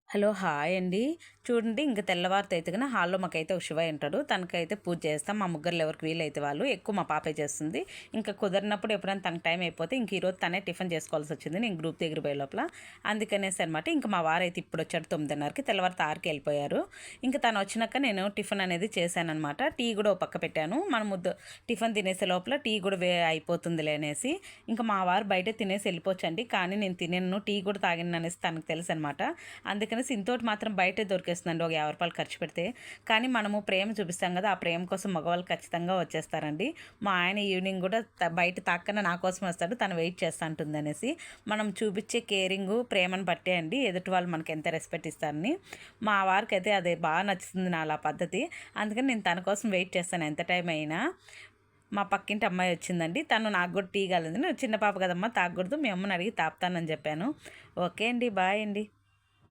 Hello hi అండి. చూడండి, ఇంక తెల్లవారితో అయితే కన్నా హాల్లో మాకైతే ఒక శివయ్య ఉంటాడు. తనకైతే పూజ చేస్తాం. మా ముగ్గురు ఎవరికి వీలైతే వాళ్ళు, ఎక్కువ మా పాపే చేస్తుంది. ఇంకా కుదిరినప్పుడు ఎప్పుడైనా తనకు టైం అయిపోతే ఇంక ఈరోజు తనే టిఫిన్ చేసుకోవాల్సి వచ్చింది, నేను గ్రూప్ దగ్గర పోయే లోపల. అందుకనేసి అనమాట. ఇంకా మా వారైతే ఇప్పుడు వచ్చాడు 9:30కి, తెల్లవారితో 6కి వెళ్ళిపోయారు. ఇంకా తను వచ్చినాక నేను టిఫిన్ అనేది చేశానమాట. టీ కూడా ఒక పక్క పెట్టాను. మనం టిఫిన్ తినేసే లోపల టీ కూడా అయిపోతుందిలే అనేసి ఇంకా మా వారు బయట తినేసి వెళ్ళిపోవచ్చండి. కానీ నేను తినేను, టీ కూడా తాగిన అనేసి తనకు తెలుసు అనమాట. అందుకని ఇంతోటి మాత్రం బయటే దొరికేస్తుందండి ఒక 50 రూపాయలు ఖర్చు పెడితే. కానీ మనము ప్రేమ చూపిస్తాం కదా, ఆ ప్రేమ కోసం మగవాళ్ళు ఖచ్చితంగా వచ్చేస్తారండి. మా ఆయన ఈవినింగ్ కూడా బయట తాక్కన నా కోసం వస్తాడు, తను వెయిట్ చేస్తూ ఉంటుంది అనేసి. మనం చూపించే కేరింగు ప్రేమను బట్టే అండి ఎదుటి వాళ్ళు మనకి ఎంత రెస్పెక్ట్ ఇస్తారని. మా వారికి అయితే అది బాగా నచ్చుతుంది నా అలా పద్ధతి. అందుకని నేను తన కోసం వెయిట్ చేస్తాను ఎంత టైం అయినా. మా పక్కింటి అమ్మాయి వచ్చిందండి, తను నాకు కూడా టీ కాలేదు, చిన్న పాప కదమ్మా తాగకూడదు, మీ అమ్మని అడిగి తాపుతానని చెప్పాను. ఓకే అండి, బాయ్ అండి.